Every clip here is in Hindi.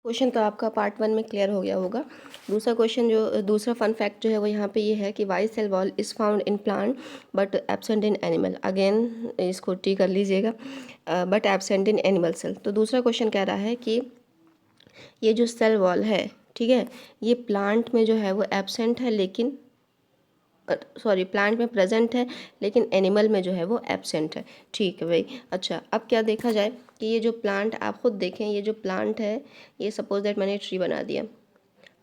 क्वेश्चन तो आपका पार्ट 1 में क्लियर हो गया होगा। दूसरा क्वेश्चन जो दूसरा फन फैक्ट जो है वो यहाँ पे ये है कि why cell wall is found in plant but absent in animal. Again इसको टी कर लीजिएगा, but absent in animal cell. तो दूसरा क्वेश्चन कह रहा है कि ये जो सेल वॉल है, ठीक है, ये प्लांट में जो है वो एब्सेंट है, लेकिन सॉरी प्लांट में प्रेजेंट है लेकिन एनिमल में जो है वो एब्सेंट है। ठीक है भाई। अच्छा, अब क्या देखा जाए कि ये जो प्लांट आप खुद देखें, ये जो प्लांट है, ये सपोज दैट मैंने ट्री बना दिया।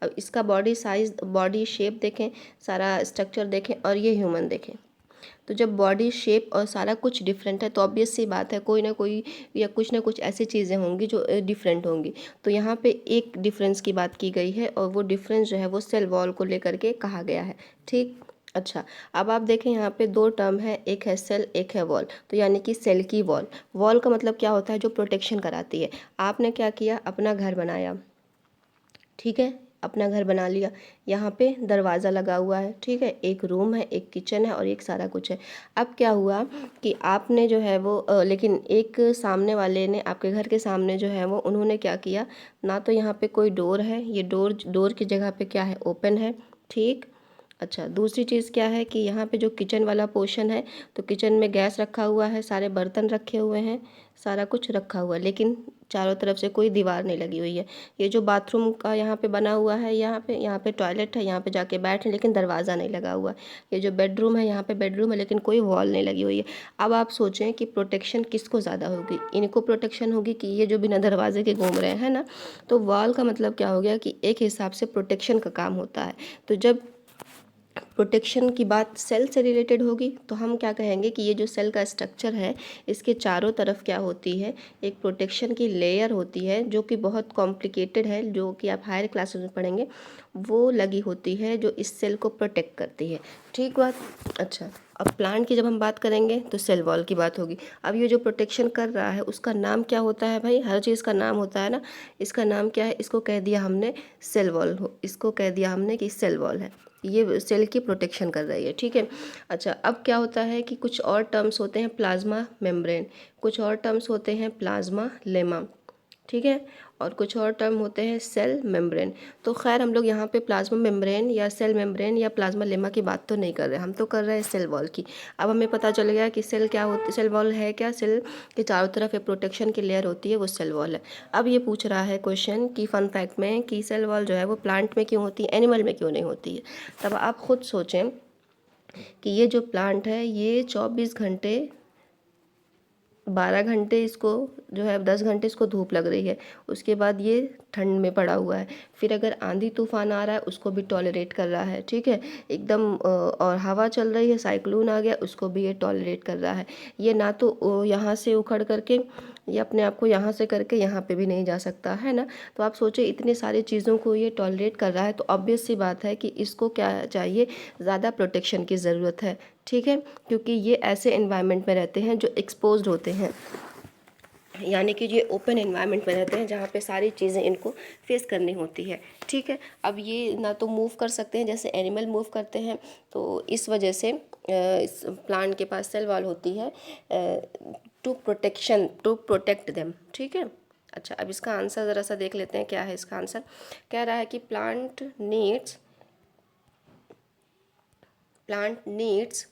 अब इसका बॉडी साइज, बॉडी शेप देखें, सारा स्ट्रक्चर देखें, और ये ह्यूमन देखें। तो जब बॉडी शेप और सारा कुछ डिफरेंट है तो ऑब्वियस सी बात है कोई ना कोई या कुछ ना कुछ ऐसी चीज़ें होंगी जो डिफरेंट होंगी। तो यहाँ पे एक डिफरेंस की बात की गई है और वो डिफरेंस जो है वो सेल वॉल को लेकर के कहा गया है। ठीक। अच्छा, अब आप देखें यहाँ पे दो टर्म है, एक है सेल, एक है वॉल। तो यानी कि सेल की वॉल, वॉल का मतलब क्या होता है, जो प्रोटेक्शन कराती है। आपने क्या किया, अपना घर बनाया, ठीक है, अपना घर बना लिया, यहाँ पे दरवाज़ा लगा हुआ है, ठीक है, एक रूम है, एक किचन है और एक सारा कुछ है। अब क्या हुआ कि आपने जो है वो लेकिन एक सामने वाले ने, आपके घर के सामने जो है वो, उन्होंने क्या किया ना, तो यहाँ पे कोई डोर है, ये डोर की जगह पे क्या है, ओपन है। ठीक। अच्छा, दूसरी चीज़ क्या है कि यहाँ पे जो किचन वाला पोर्शन है, तो किचन में गैस रखा हुआ है, सारे बर्तन रखे हुए हैं, सारा कुछ रखा हुआ है, लेकिन चारों तरफ से कोई दीवार नहीं लगी हुई है। ये जो बाथरूम का यहाँ पे बना हुआ है, यहाँ पे टॉयलेट है, यहाँ पे जाके बैठे, लेकिन दरवाज़ा नहीं लगा हुआ है। ये जो बेडरूम है, यहाँ पे बेडरूम है, लेकिन कोई वॉल नहीं लगी हुई है। अब आप सोचें कि प्रोटेक्शन किसको ज़्यादा होगी, इनको प्रोटेक्शन होगी कि ये जो बिना दरवाजे के घूम रहे हैं ना। तो वॉल का मतलब क्या हो गया कि एक हिसाब से प्रोटेक्शन का काम होता है। तो जब प्रोटेक्शन की बात सेल से रिलेटेड होगी तो हम क्या कहेंगे कि ये जो सेल का स्ट्रक्चर है, इसके चारों तरफ क्या होती है, एक प्रोटेक्शन की लेयर होती है, जो कि बहुत कॉम्प्लिकेटेड है, जो कि आप हायर क्लासेस में पढ़ेंगे, वो लगी होती है, जो इस सेल को प्रोटेक्ट करती है। ठीक बात। अच्छा, अब प्लांट की जब हम बात करेंगे तो सेल वॉल की बात होगी। अब ये जो प्रोटेक्शन कर रहा है उसका नाम क्या होता है भाई, हर चीज़ का नाम होता है ना। इसका नाम क्या है, इसको कह दिया हमने सेल वॉल, इसको कह दिया हमने कि सेल वॉल है, ये सेल की प्रोटेक्शन कर रही है। ठीक है। अच्छा, अब क्या होता है कि कुछ और टर्म्स होते हैं, प्लाज्मा मेम्ब्रेन, कुछ और टर्म्स होते हैं प्लाज्मा लेमा, ठीक है, और कुछ और टर्म होते हैं सेल मेम्ब्रेन। तो खैर हम लोग यहाँ पे प्लाज्मा मेम्ब्रेन या सेल मेम्ब्रेन या प्लाज्मा लेमा की बात तो नहीं कर रहे, हम तो कर रहे हैं सेल वॉल की। अब हमें पता चल गया कि सेल क्या होती, सेल वॉल है क्या, सेल के चारों तरफ एक प्रोटेक्शन की लेयर होती है, वो सेल वॉल है। अब ये पूछ रहा है क्वेश्चन की फन फैक्ट में कि सेल वॉल जो है वो प्लांट में क्यों होती है, एनिमल में क्यों नहीं होती है। तब आप खुद सोचें कि ये जो प्लांट है ये 24 घंटे, 12 घंटे इसको जो है 10 घंटे इसको धूप लग रही है, उसके बाद ये ठंड में पड़ा हुआ है, फिर अगर आंधी तूफान आ रहा है उसको भी टॉलरेट कर रहा है, ठीक है, एकदम और हवा चल रही है, साइक्लोन आ गया, उसको भी ये टॉलरेट कर रहा है। ये ना तो यहाँ से उखड़ करके, ये अपने आप को यहाँ से करके यहाँ पे भी नहीं जा सकता है ना। तो आप सोचें इतनी सारी चीज़ों को ये टॉलरेट कर रहा है, तो ऑब्वियस सी बात है कि इसको क्या चाहिए, ज़्यादा प्रोटेक्शन की ज़रूरत है। ठीक है, क्योंकि ये ऐसे एनवायरनमेंट में रहते हैं जो एक्सपोज्ड होते हैं, यानी कि ये ओपन एनवायरनमेंट में रहते हैं जहाँ पे सारी चीज़ें इनको फेस करनी होती है। ठीक है। अब ये ना तो मूव कर सकते हैं जैसे एनिमल मूव करते हैं, तो इस वजह से इस प्लांट के पास सेल वॉल होती है टू प्रोटेक्ट देम। ठीक है। अच्छा, अब इसका आंसर ज़रा सा देख लेते हैं, क्या है इसका आंसर। कह रहा है कि प्लांट नीड्स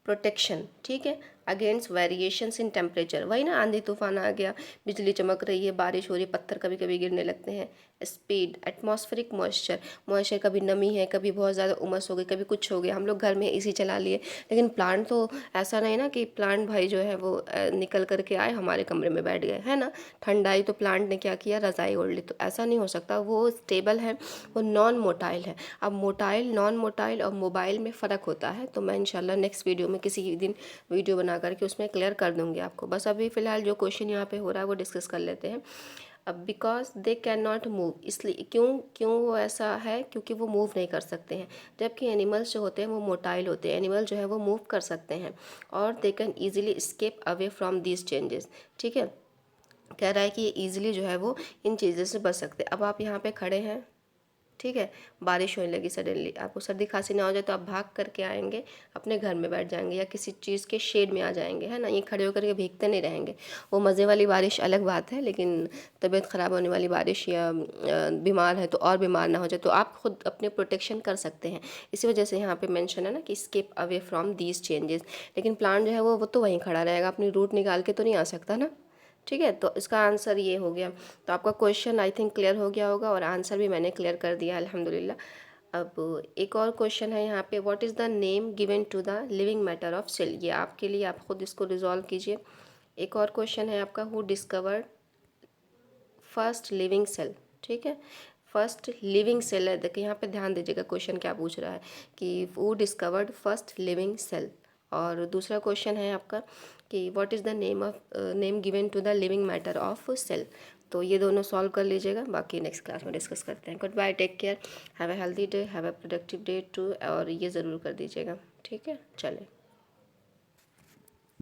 प्रोटेक्शन, ठीक है, अगेंस्ट वेरिएशंस इन टेम्परेचर। वही ना, आंधी तूफान आ गया, बिजली चमक रही है, बारिश हो रही है, पत्थर कभी कभी गिरने लगते हैं। स्पीड, एटमॉस्फेरिक मॉइस्चर कभी नमी है, कभी बहुत ज़्यादा उमस हो गई, कभी कुछ हो गया, हम लोग घर में एसी चला लिए, लेकिन प्लांट तो ऐसा नहीं ना कि प्लांट भाई जो है वो निकल करके आए हमारे कमरे में बैठ गए, है ना। ठंड आई तो प्लांट ने क्या किया, रज़ाई ओढ़ ली, तो ऐसा नहीं हो सकता। वो स्टेबल है, वो नॉन मोटाइल है। अब मोटाइल, नॉन मोटाइल और मोबाइल में फ़र्क होता है, तो मैं इंशाल्लाह नेक्स्ट वीडियो में किसी दिन वीडियो बना करके उसमें क्लियर कर दूंगी आपको। बस अभी फ़िलहाल जो क्वेश्चन यहाँ पे हो रहा है वो डिस्कस कर लेते हैं। अब because they can not move, इसलिए क्यों क्यों वो ऐसा है, क्योंकि वो मूव नहीं कर सकते हैं, जबकि एनिमल्स जो होते हैं वो मोटाइल होते हैं। एनिमल जो है वो मूव कर सकते हैं और they can easily escape away from these changes. ठीक है, कह रहा है कि ये ईजिली जो है वो इन चीज़ों से बच सकते हैं। अब आप यहाँ पे खड़े हैं, ठीक है, बारिश होने लगी सडनली, आपको सर्दी खांसी ना हो जाए तो आप भाग करके आएंगे, अपने घर में बैठ जाएंगे या किसी चीज़ के शेड में आ जाएंगे, है ना, ये खड़े होकर के भीगते नहीं रहेंगे। वो मज़े वाली बारिश अलग बात है, लेकिन तबीयत ख़राब होने वाली बारिश या बीमार है तो और बीमार ना हो जाए, तो आप खुद अपने प्रोटेक्शन कर सकते हैं। इसी वजह से यहाँ पे मेंशन है ना कि skip away from these changes. लेकिन प्लांट जो है वो तो वहीं खड़ा रहेगा, अपनी रूट निकाल के तो नहीं आ सकता ना। ठीक है, तो इसका आंसर ये हो गया। तो आपका क्वेश्चन आई थिंक क्लियर हो गया होगा और आंसर भी मैंने क्लियर कर दिया अल्हम्दुलिल्लाह। अब एक और क्वेश्चन है यहाँ पे, what is the name given to the living matter of cell. ये आपके लिए, आप खुद इसको रिजॉल्व कीजिए। एक और क्वेश्चन है आपका, who discovered first living cell. ठीक है, फर्स्ट लिविंग सेल है, देखिए यहाँ पे ध्यान दीजिएगा क्वेश्चन क्या पूछ रहा है कि who discovered first living cell. और दूसरा क्वेश्चन है आपका कि what is the name given to the living matter of cell. तो ये दोनों सॉल्व कर लीजिएगा, बाकी नेक्स्ट क्लास में डिस्कस करते हैं। Goodbye, take care, have a healthy day, have a productive day too, और ये ज़रूर कर दीजिएगा। ठीक है, चलें।